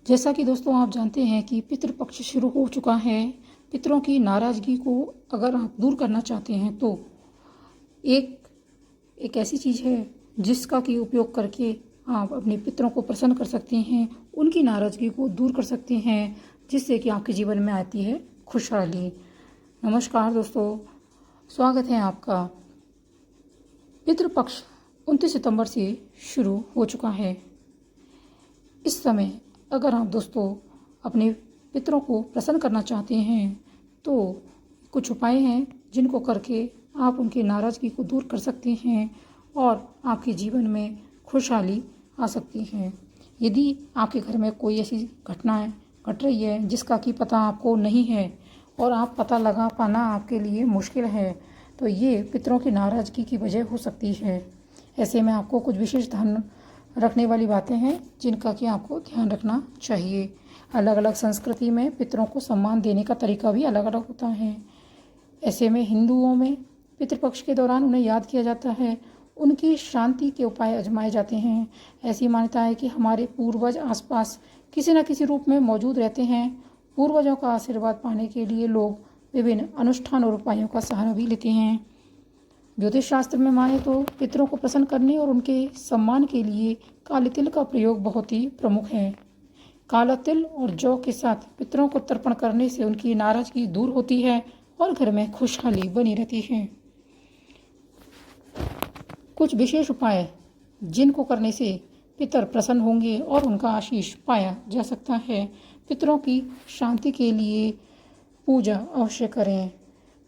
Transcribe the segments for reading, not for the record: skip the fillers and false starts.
जैसा कि दोस्तों आप जानते हैं कि पितृपक्ष शुरू हो चुका है। पितरों की नाराज़गी को अगर आप दूर करना चाहते हैं तो एक एक ऐसी चीज़ है जिसका कि उपयोग करके आप अपने पितरों को प्रसन्न कर सकते हैं, उनकी नाराज़गी को दूर कर सकते हैं, जिससे कि आपके जीवन में आती है खुशहाली। नमस्कार दोस्तों, स्वागत है आपका। पितृपक्ष 29 सितंबर से शुरू हो चुका है। इस समय अगर आप दोस्तों अपने पितरों को प्रसन्न करना चाहते हैं तो कुछ उपाय हैं जिनको करके आप उनकी नाराज़गी को दूर कर सकते हैं और आपके जीवन में खुशहाली आ सकती है। यदि आपके घर में कोई ऐसी घटनाएं घट रही है जिसका कि पता आपको नहीं है और आप पता लगा पाना आपके लिए मुश्किल है, तो ये पितरों की नाराज़गी की वजह हो सकती है। ऐसे में आपको कुछ विशेष ध्यान रखने वाली बातें हैं जिनका कि आपको ध्यान रखना चाहिए। अलग अलग संस्कृति में पितरों को सम्मान देने का तरीका भी अलग अलग होता है। ऐसे में हिंदुओं में पितृपक्ष के दौरान उन्हें याद किया जाता है, उनकी शांति के उपाय आजमाए जाते हैं। ऐसी मान्यता है कि हमारे पूर्वज आसपास किसी न किसी रूप में मौजूद रहते हैं। पूर्वजों का आशीर्वाद पाने के लिए लोग विभिन्न अनुष्ठान और उपायों का सहारा भी लेते हैं। ज्योतिष शास्त्र में माने तो पितरों को प्रसन्न करने और उनके सम्मान के लिए काले तिल का प्रयोग बहुत ही प्रमुख है। काला तिल और जौ के साथ पितरों को तर्पण करने से उनकी नाराजगी दूर होती है और घर में खुशहाली बनी रहती है। कुछ विशेष उपाय जिनको करने से पितर प्रसन्न होंगे और उनका आशीष पाया जा सकता है। पितरों की शांति के लिए पूजा अवश्य करें।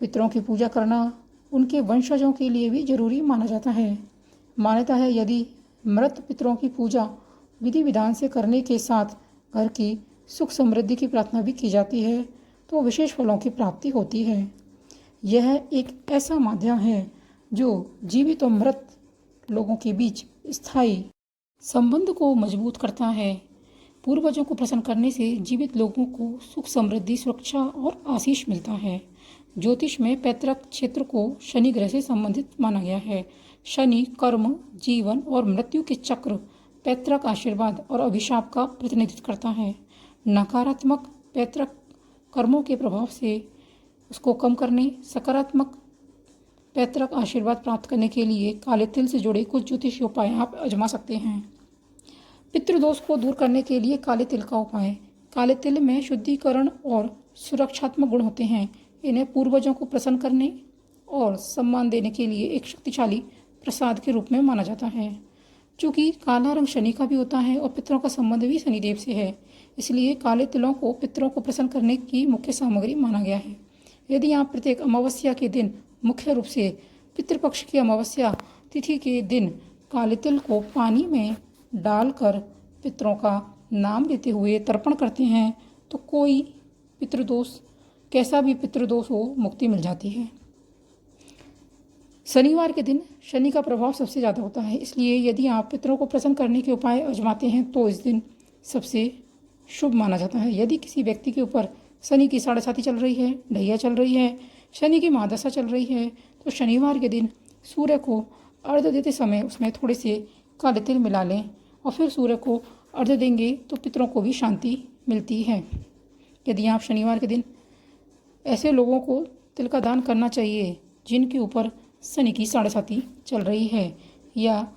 पितरों की पूजा करना उनके वंशजों के लिए भी जरूरी माना जाता है। मान्यता है यदि मृत पितरों की पूजा विधि विधान से करने के साथ घर की सुख समृद्धि की प्रार्थना भी की जाती है तो विशेष फलों की प्राप्ति होती है। यह एक ऐसा माध्यम है जो जीवित और मृत लोगों के बीच स्थायी संबंध को मजबूत करता है। पूर्वजों को प्रसन्न करने से जीवित लोगों को सुख समृद्धि सुरक्षा और आशीष मिलता है। ज्योतिष में पैतृक क्षेत्र को शनि ग्रह से संबंधित माना गया है। शनि कर्म, जीवन और मृत्यु के चक्र, पैतृक आशीर्वाद और अभिशाप का प्रतिनिधित्व करता है। नकारात्मक पैतृक कर्मों के प्रभाव से उसको कम करने, सकारात्मक पैतृक आशीर्वाद प्राप्त करने के लिए काले तिल से जुड़े कुछ ज्योतिषीय उपाय आप आजमा सकते हैं। पितृदोष को दूर करने के लिए काले तिल का उपाय। काले तिल में शुद्धिकरण और सुरक्षात्मक गुण होते हैं। इन्हें पूर्वजों को प्रसन्न करने और सम्मान देने के लिए एक शक्तिशाली प्रसाद के रूप में माना जाता है। चूँकि काला रंग शनि का भी होता है और पितरों का संबंध भी शनिदेव से है, इसलिए काले तिलों को पितरों को प्रसन्न करने की मुख्य सामग्री माना गया है। यदि आप प्रत्येक अमावस्या के दिन, मुख्य रूप से पितृपक्ष की अमावस्या तिथि के दिन, काले तिल को पानी में डालकर पितरों का नाम लेते हुए तर्पण करते हैं तो कोई पितृदोष, कैसा भी पितृदोष हो, मुक्ति मिल जाती है। शनिवार के दिन शनि का प्रभाव सबसे ज़्यादा होता है, इसलिए यदि आप पितरों को प्रसन्न करने के उपाय आजमाते हैं तो इस दिन सबसे शुभ माना जाता है। यदि किसी व्यक्ति के ऊपर शनि की साढ़े साती चल रही है, ढैया चल रही है, शनि की महादशा चल रही है, तो शनिवार के दिन सूर्य को अर्घ्य देते समय उसमें थोड़े से काले तिल मिला लें और फिर सूर्य को अर्घ्य देंगे तो पितरों को भी शांति मिलती है। यदि आप शनिवार के दिन ऐसे लोगों को तिल का दान करना चाहिए जिनके ऊपर शनि की साढ़े साती चल रही है, या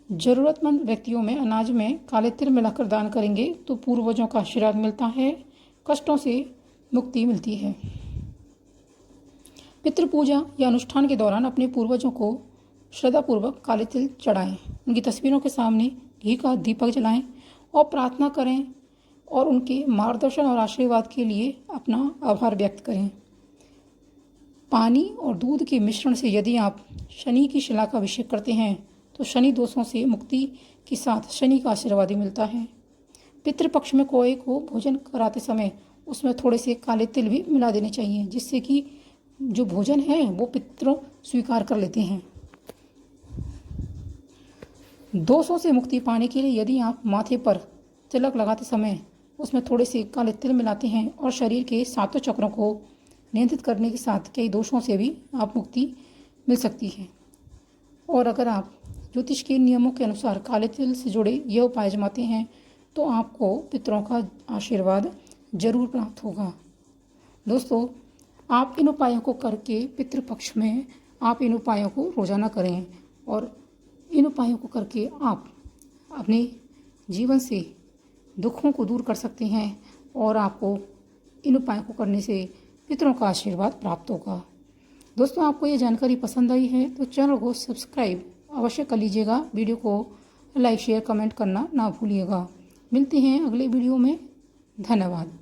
ज़रूरतमंद व्यक्तियों में अनाज में काले तिल मिलाकर दान करेंगे तो पूर्वजों का आशीर्वाद मिलता है, कष्टों से मुक्ति मिलती है। पितृ पूजा या अनुष्ठान के दौरान अपने पूर्वजों को श्रद्धापूर्वक काले तिल चढ़ाएं, उनकी तस्वीरों के सामने घी का दीपक जलाएं और प्रार्थना करें और उनके मार्गदर्शन और आशीर्वाद के लिए अपना आभार व्यक्त करें। पानी और दूध के मिश्रण से यदि आप शनि की शिला का अभिषेक करते हैं तो शनि दोषों से मुक्ति के साथ शनि का आशीर्वाद भी मिलता है। पितृपक्ष में कोई को भोजन कराते समय उसमें थोड़े से काले तिल भी मिला देने चाहिए, जिससे कि जो भोजन है वो पितरों स्वीकार कर लेते हैं। दोषों से मुक्ति पाने के लिए यदि आप माथे पर तिलक लगाते समय उसमें थोड़े से काले तिल मिलाते हैं और शरीर के सातों चक्रों को नियंत्रित करने के साथ कई दोषों से भी आप मुक्ति मिल सकती है। और अगर आप ज्योतिष के नियमों के अनुसार काले तिल से जुड़े यह उपाय आजमाते हैं तो आपको पितरों का आशीर्वाद जरूर प्राप्त होगा। दोस्तों, आप इन उपायों को करके पितृपक्ष में आप इन उपायों को रोजाना करें और इन उपायों को करके आप अपने जीवन से दुखों को दूर कर सकते हैं और आपको इन उपायों को करने से पितरों का आशीर्वाद प्राप्त होगा। दोस्तों, आपको ये जानकारी पसंद आई है तो चैनल को सब्सक्राइब अवश्य कर लीजिएगा। वीडियो को लाइक शेयर कमेंट करना ना भूलिएगा। मिलते हैं अगले वीडियो में। धन्यवाद।